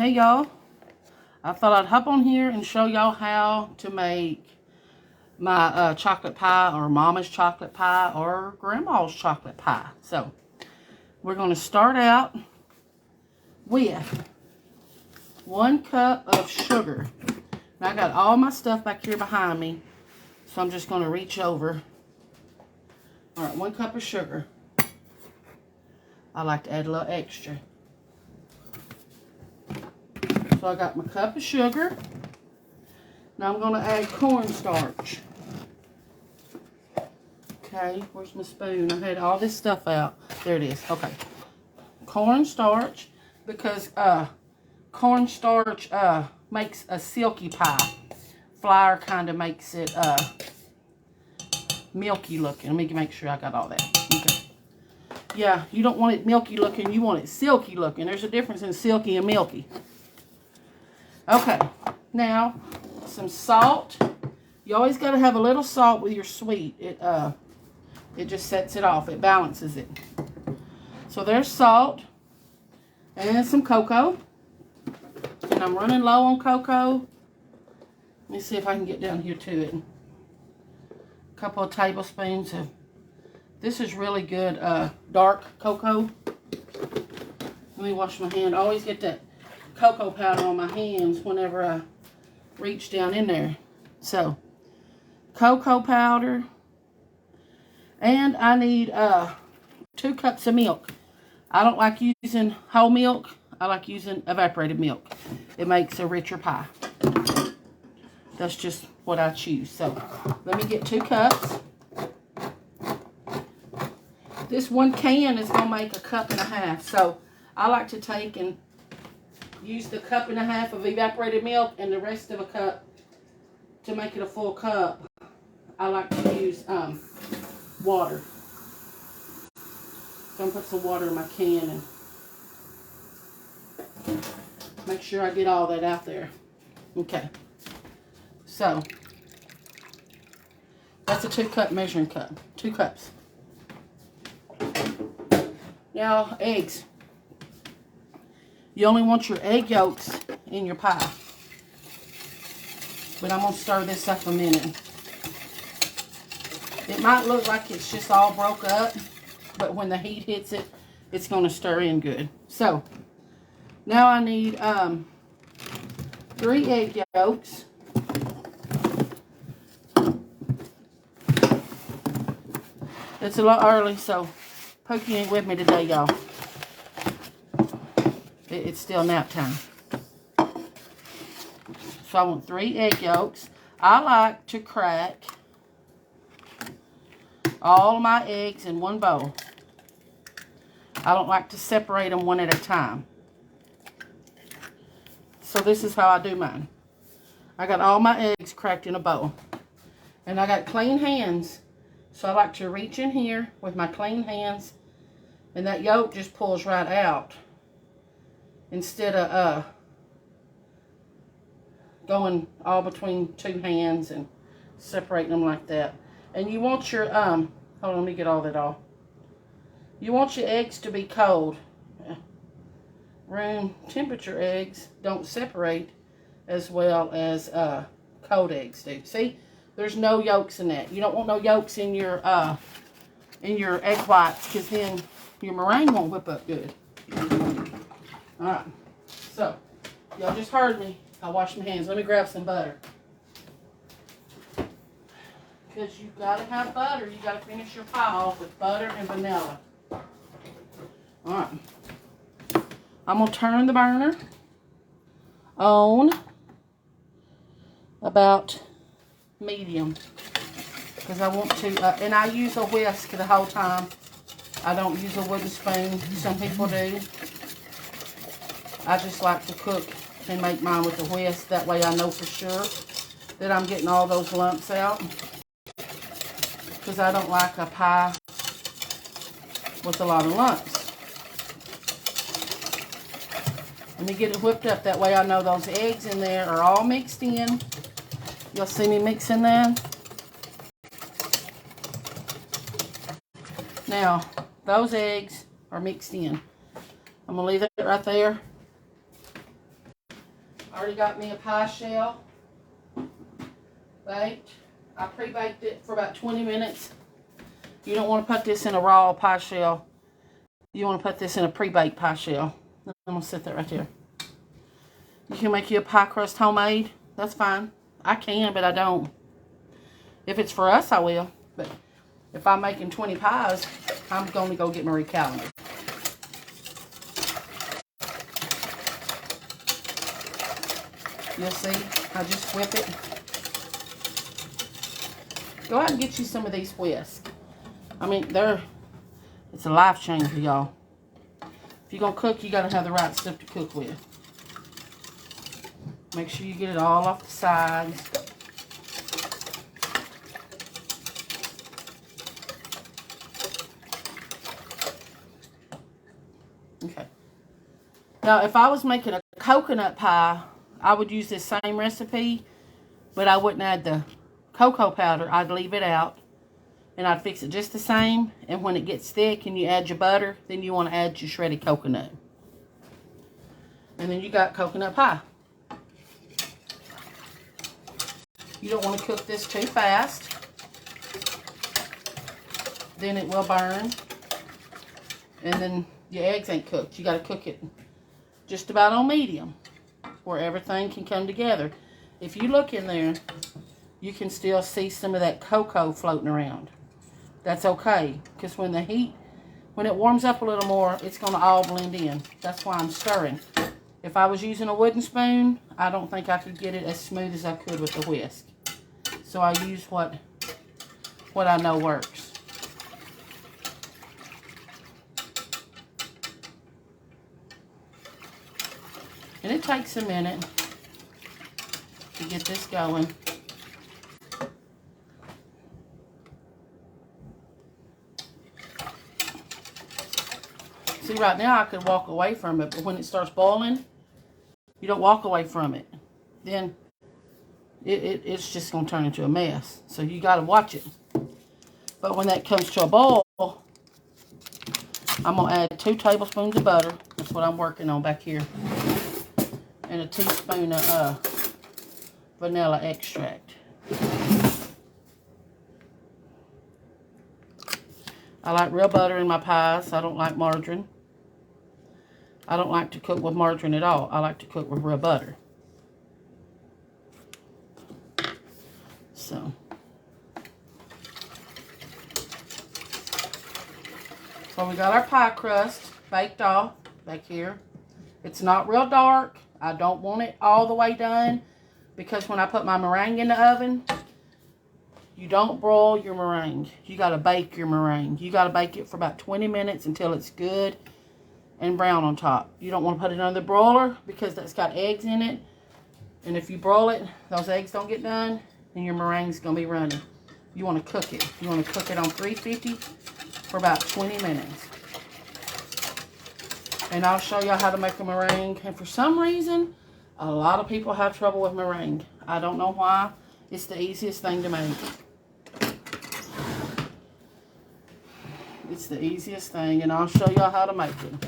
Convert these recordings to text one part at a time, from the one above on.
Hey y'all, I thought I'd hop on here and show y'all how to make my chocolate pie, or mama's chocolate pie, or grandma's chocolate pie. So we're going to start out with 1 cup of sugar. Now I got all my stuff back here behind me, so I'm just going to reach over. All right, 1 cup of sugar. I like to add a little extra. So I got my cup of sugar. Now I'm going to add cornstarch. Okay, where's my spoon? I had all this stuff out. There it is. Okay. Cornstarch, because cornstarch makes a silky pie. Flour kind of makes it milky looking. Let me make sure I got all that. Okay. Yeah, you don't want it milky looking. You want it silky looking. There's a difference in silky and milky. Okay, now some salt. You always got to have a little salt with your sweet. It just sets it off. It balances it. So there's salt and some cocoa. And I'm running low on cocoa. Let me see if I can get down here to it. A couple of tablespoons of, this is really good dark cocoa. Let me wash my hand. I always get that cocoa powder on my hands whenever I reach down in there. So, cocoa powder. And I need 2 cups of milk. I don't like using whole milk. I like using evaporated milk. It makes a richer pie. That's just what I choose. So, let me get 2 cups. This 1 can is going to make 1.5 cups. So, I like to take and use the 1.5 cups of evaporated milk and the rest of a cup to make it a full cup. I like to use water. So I'm going to put some water in my can and make sure I get all that out there. Okay. So that's a 2 cup measuring cup. 2 cups. Now eggs. You only want your egg yolks in your pie. But I'm going to stir this up a minute. It might look like it's just all broke up, but when the heat hits it, it's going to stir in good. So, now I need 3 egg yolks. It's a lot early, so Pokey ain't with me today, y'all. It's still nap time. So I want 3 egg yolks. I like to crack all my eggs in one bowl. I don't like to separate them one at a time. So this is how I do mine. I got all my eggs cracked in a bowl. And I got clean hands. So I like to reach in here with my clean hands. And that yolk just pulls right out. Instead of going all between 2 hands and separating them like that. And you want your, hold on, let me get all that off. You want your eggs to be cold. Room temperature eggs don't separate as well as cold eggs do. See, there's no yolks in that. You don't want no yolks in your egg whites, because then your meringue won't whip up good. Alright, so, y'all just heard me. I washed my hands. Let me grab some butter. Because you've got to have butter. You've got to finish your pie off with butter and vanilla. Alright. I'm going to turn the burner on about medium. Because I want to, and I use a whisk the whole time. I don't use a wooden spoon. Some people do. I just like to cook and make mine with a whisk. That way I know for sure that I'm getting all those lumps out. Because I don't like a pie with a lot of lumps. Let me get it whipped up. That way I know those eggs in there are all mixed in. You'll see me mixing that. Now, those eggs are mixed in. I'm going to leave that right there. I already got me a pie shell baked. I pre-baked it for about 20 minutes. You don't want to put this in a raw pie shell. You want to put this in a pre-baked pie shell. I'm going to set that right there. You can make you a pie crust homemade. That's fine. I can, but I don't. If it's for us, I will. But if I'm making 20 pies, I'm going to go get Marie Callender. You'll see, I just whip it. Go out and get you some of these whisks. I mean, it's a life changer, y'all. If you're going to cook, you got to have the right stuff to cook with. Make sure you get it all off the sides. Okay. Now, if I was making a coconut pie, I would use this same recipe, but I wouldn't add the cocoa powder. I'd leave it out, and I'd fix it just the same. And when it gets thick and you add your butter, then you want to add your shredded coconut. And then you got coconut pie. You don't want to cook this too fast. Then it will burn. And then your eggs ain't cooked. You got to cook it just about on medium, where everything can come together. If you look in there, you can still see some of that cocoa floating around. That's okay, because when it warms up a little more, it's going to all blend in. That's why I'm stirring. If I was using a wooden spoon, I don't think I could get it as smooth as I could with the whisk. So I use what I know works. And it takes a minute to get this going. See, right now I could walk away from it, but when it starts boiling, you don't walk away from it. Then it's just going to turn into a mess. So you got to watch it. But when that comes to a boil, I'm going to add 2 tablespoons of butter. That's what I'm working on back here. And a teaspoon of vanilla extract. I like real butter in my pies. I don't like margarine. I don't like to cook with margarine at all. I like to cook with real butter. So we got our pie crust baked off back here. It's not real dark. I don't want it all the way done, because when I put my meringue in the oven, you don't broil your meringue. You got to bake your meringue. You got to bake it for about 20 minutes until it's good and brown on top. You don't want to put it under the broiler because that's got eggs in it. And if you broil it, those eggs don't get done, and your meringue's going to be runny. You want to cook it. You want to cook it on 350 for about 20 minutes. And I'll show y'all how to make a meringue. And for some reason, a lot of people have trouble with meringue. I don't know why. It's the easiest thing to make. It's the easiest thing, and I'll show y'all how to make it.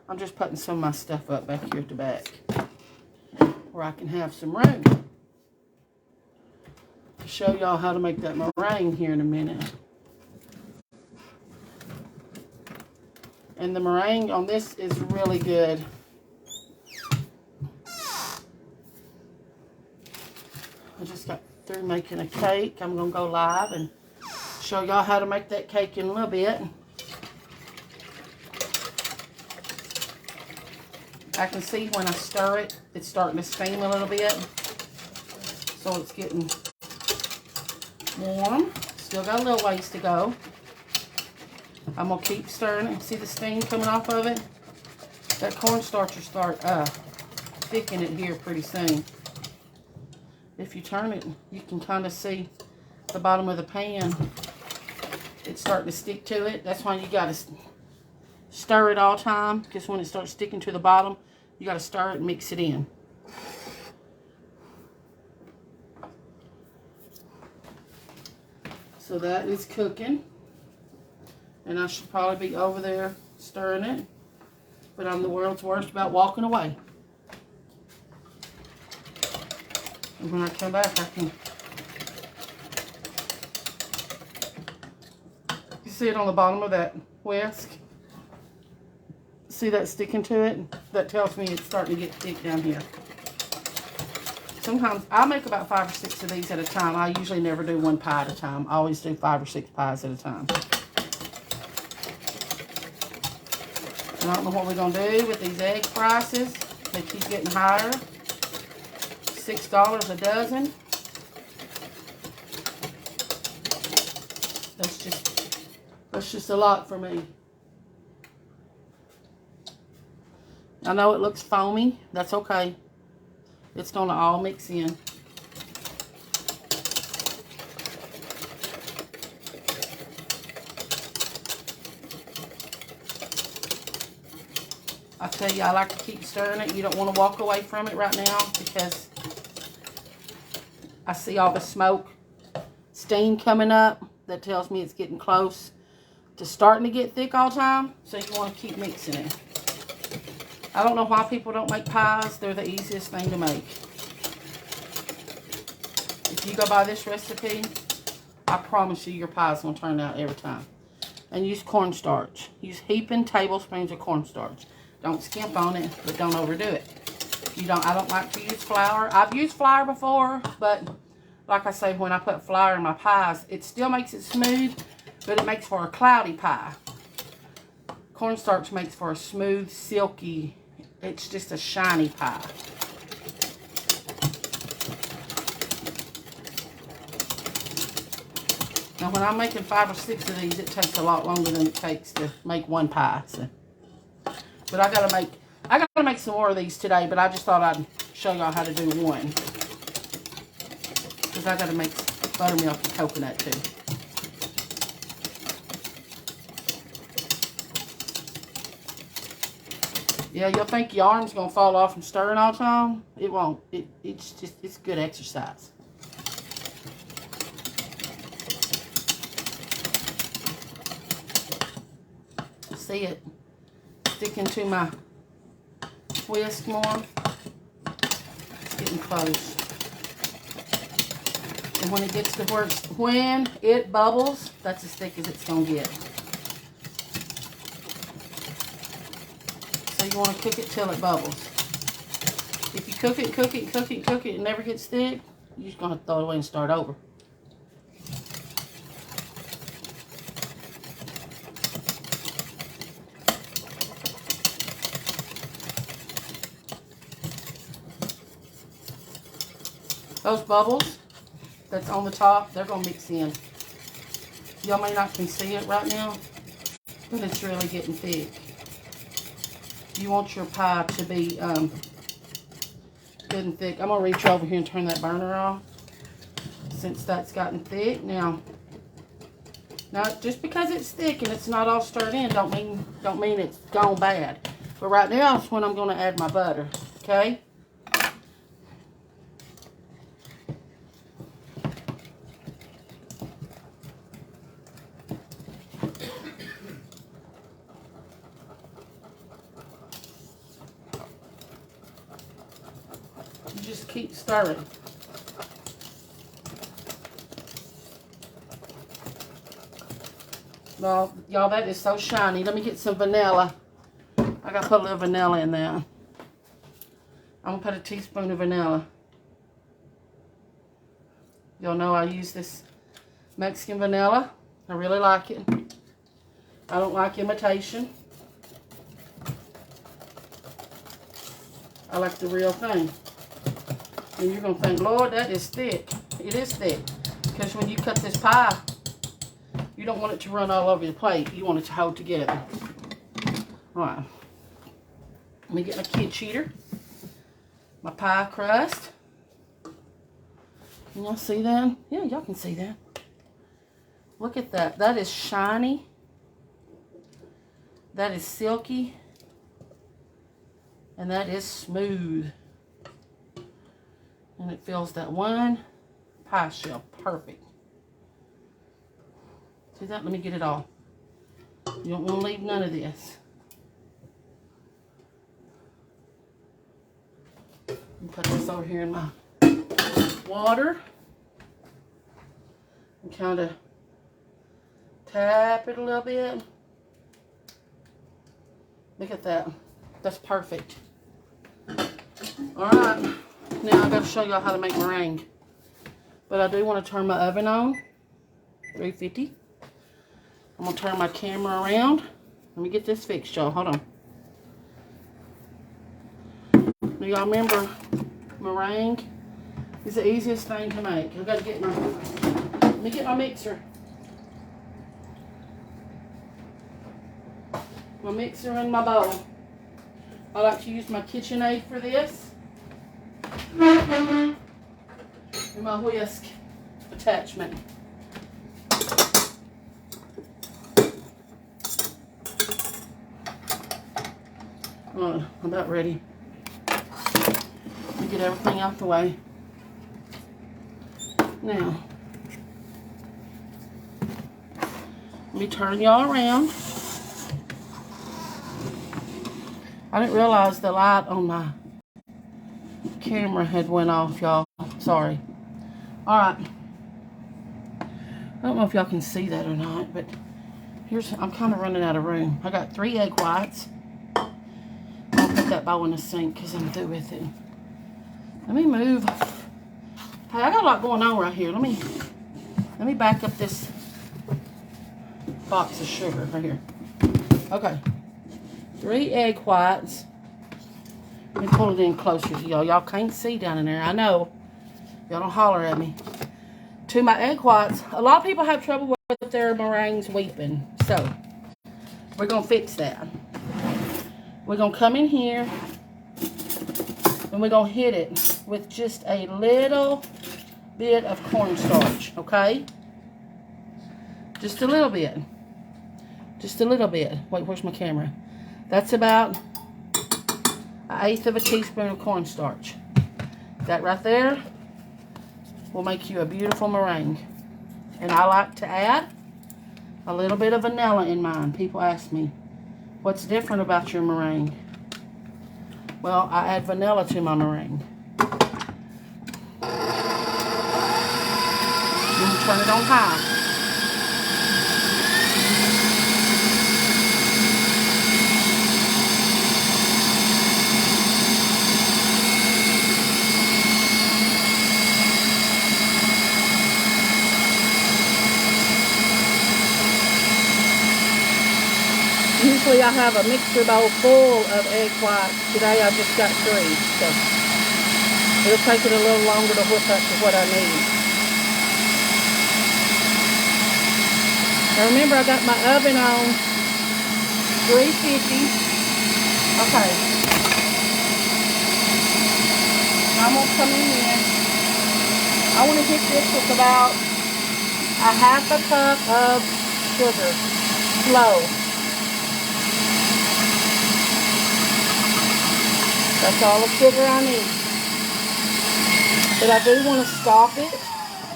I'm just putting some of my stuff up back here at the back where I can have some room to show y'all how to make that meringue here in a minute. And the meringue on this is really good. I just got through making a cake. I'm going to go live and show y'all how to make that cake in a little bit. I can see when I stir it, it's starting to steam a little bit. So it's getting warm. Still got a little ways to go. I'm going to keep stirring it. See the steam coming off of it? That cornstarch will start thickening it here pretty soon. If you turn it, you can kind of see the bottom of the pan. It's starting to stick to it. That's why you got to stir it all the time, because when it starts sticking to the bottom, you got to stir it and mix it in. So that is cooking. And I should probably be over there stirring it. But I'm the world's worst about walking away. And when I come back, I can... You see it on the bottom of that whisk? See that sticking to it? That tells me it's starting to get thick down here. Sometimes I make about 5 or 6 of these at a time. I usually never do one pie at a time. I always do 5 or 6 pies at a time. And I don't know what we're going to do with these egg prices. They keep getting higher. $6 a dozen. That's just a lot for me. I know it looks foamy. That's okay. It's going to all mix in. I tell you, I like to keep stirring it. You don't want to walk away from it right now because I see all the smoke, steam coming up. That tells me it's getting close to starting to get thick all the time. So you want to keep mixing it. I don't know why people don't make pies. They're the easiest thing to make. If you go by this recipe, I promise you your pie's going to turn out every time. And use cornstarch. Use heaping tablespoons of cornstarch. Don't skimp on it, but don't overdo it. I don't like to use flour. I've used flour before, but like I say, when I put flour in my pies, it still makes it smooth, but it makes for a cloudy pie. Cornstarch makes for a smooth, silky, it's just a shiny pie. Now when I'm making 5 or 6 of these, it takes a lot longer than it takes to make one pie. So. But I gotta make some more of these today, but I just thought I'd show y'all how to do one. Because I gotta make buttermilk and coconut too. Yeah, you'll think your arm's gonna fall off from stirring all the time. It won't. It's good exercise. See it sticking to my whisk more. It's getting close. And when it gets to when it bubbles, that's as thick as it's gonna get. So you want to cook it till it bubbles. If you cook it, it never gets thick, you're just gonna have to throw it away and start over. Those bubbles that's on the top, they're going to mix in. Y'all may not can see it right now, but it's really getting thick. You want your pie to be good and thick. I'm going to reach over here and turn that burner off since that's gotten thick. Now, just because it's thick and it's not all stirred in don't mean it's gone bad. But right now is when I'm going to add my butter, okay? Just keep stirring. Well, y'all, that is so shiny. Let me get some vanilla. I gotta put a little vanilla in there. I'm gonna put a teaspoon of vanilla. Y'all know I use this Mexican vanilla. I really like it. I don't like imitation. I like the real thing. And you're going to think, Lord, that is thick. It is thick. Because when you cut this pie, you don't want it to run all over the plate. You want it to hold together. Alright. Let me get my kid cheater. My pie crust. Can y'all see that? Yeah, y'all can see that. Look at that. That is shiny. That is silky. And that is smooth. And it fills that one pie shell perfect. See that? Let me get it all. You don't want to leave none of this. Put this over here in my water and kind of tap it a little bit. Look at that. That's perfect. Alright, now I got to show y'all how to make meringue. But I do want to turn my oven on, 350. I'm going to turn my camera around. Let me get this fixed, y'all. Hold on. Do y'all remember meringue is the easiest thing to make? I got to get let me get my mixer. My mixer and my bowl. I like to use my KitchenAid for this. And my whisk attachment. I'm about ready. Let me get everything out the way. Now, let me turn y'all around. I didn't realize the light on my camera had went off, y'all. Sorry. Alright. I don't know if y'all can see that or not, but I'm kind of running out of room. I got 3 egg whites. I'll put that bowl in the sink because I'm through with it. Let me move. Hey, I got a lot going on right here. Let me back up this box of sugar right here. Okay. 3 egg whites. Let me pull it in closer to y'all. Y'all can't see down in there. I know. Y'all don't holler at me. To my egg whites. A lot of people have trouble with their meringues weeping. So, we're going to fix that. We're going to come in here. And we're going to hit it with just a little bit of cornstarch. Okay? Just a little bit. Just a little bit. Wait, where's my camera? That's about 1/8 of a teaspoon of cornstarch. That right there will make you a beautiful meringue. And I like to add a little bit of vanilla in mine. People ask me, what's different about your meringue? Well, I add vanilla to my meringue. I'm going to turn it on high. Usually I have a mixer bowl full of egg whites. Today I just got 3, so it'll take it a little longer to whip up to what I need. Now remember, I got my oven on 350. Okay. Now I'm going to come in here. I want to hit this with about 1/2 cup of sugar. Slow. That's all the sugar I need. But I do want to stop it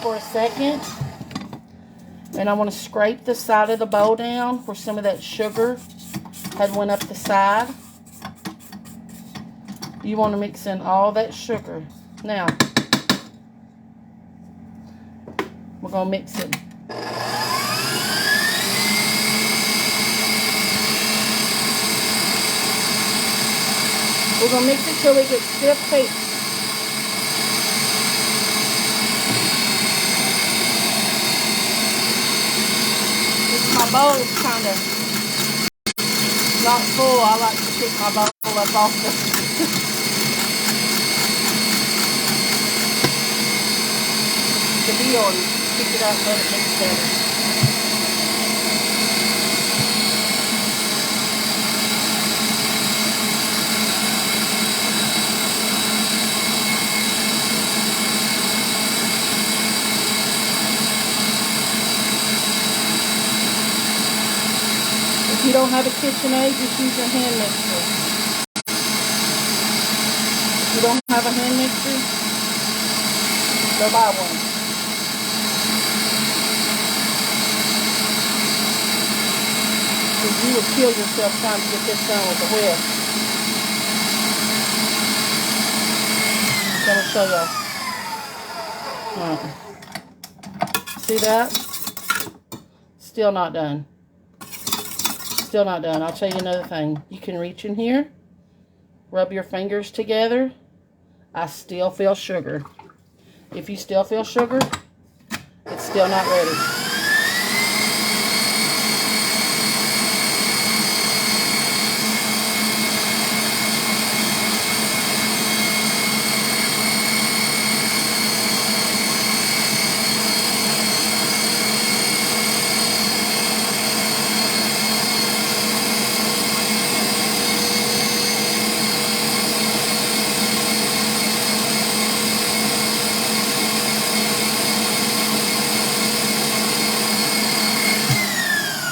for a second. And I want to scrape the side of the bowl down where some of that sugar had went up the side. You want to mix in all that sugar. Now, we're going to mix it. We're going to mix it till we get stiff cake. My bowl is kind of not full. I like to pick my bowl up off the deal and pick it up and let it mix better. If you don't have a KitchenAid, just use your hand mixer. If you don't have a hand mixer, go buy one. Because you would kill yourself trying to get this done with a whisk. I'm going to show y'all. Right. See that? Still not done. Still not done. I'll tell you another thing. You can reach in here, rub your fingers together. I still feel sugar. If you still feel sugar, it's still not ready.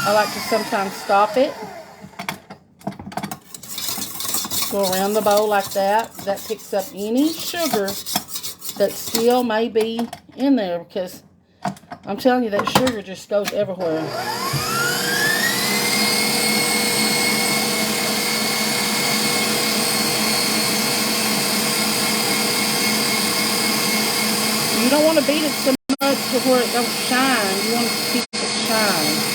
I like to sometimes stop it. Go around the bowl like that. That picks up any sugar that still may be in there, because I'm telling you, that sugar just goes everywhere. You don't want to beat it so much to where it don't shine. You want to keep it shine.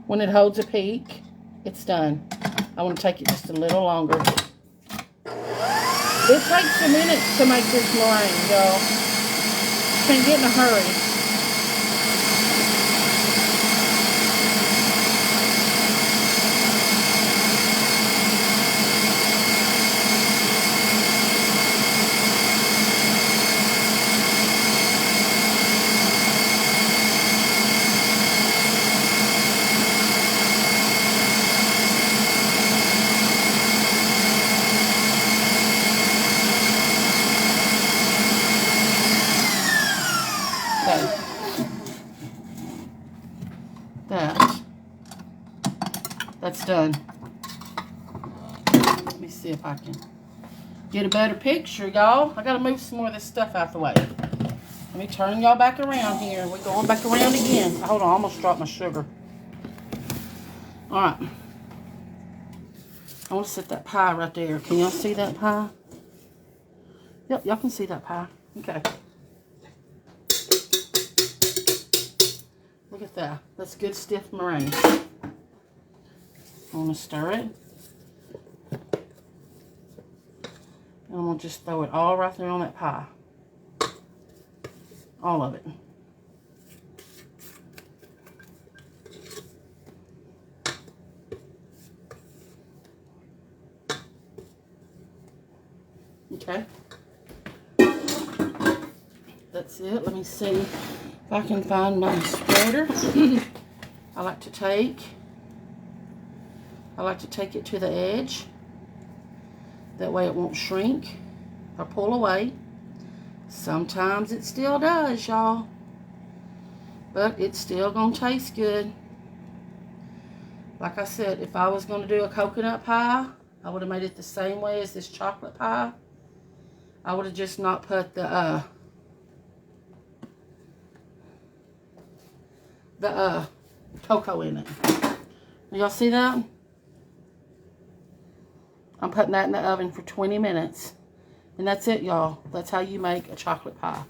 When it holds a peak, it's done. I want to take it just a little longer. It takes a minute to make this meringue, y'all. Can't get in a hurry. That's done. Let me see if I can get a better picture, y'all. I gotta move some more of this stuff out the way. Let me turn y'all back around here. We're going back around again. Hold on, I almost dropped my sugar. All right. I want to set that pie right there. Can y'all see that pie? Yep, y'all can see that pie. Okay. Look at that. That's good stiff meringue. I'm going to stir it. And I'm going to just throw it all right there on that pie. All of it. Okay. That's it. Let me see if I can find my spreader. I like to take it to the edge. That way it won't shrink or pull away. Sometimes it still does, y'all. But it's still going to taste good. Like I said, if I was going to do a coconut pie, I would have made it the same way as this chocolate pie. I would have just not put the cocoa in it. Y'all see that? I'm putting that in the oven for 20 minutes. And that's it, y'all. That's how you make a chocolate pie.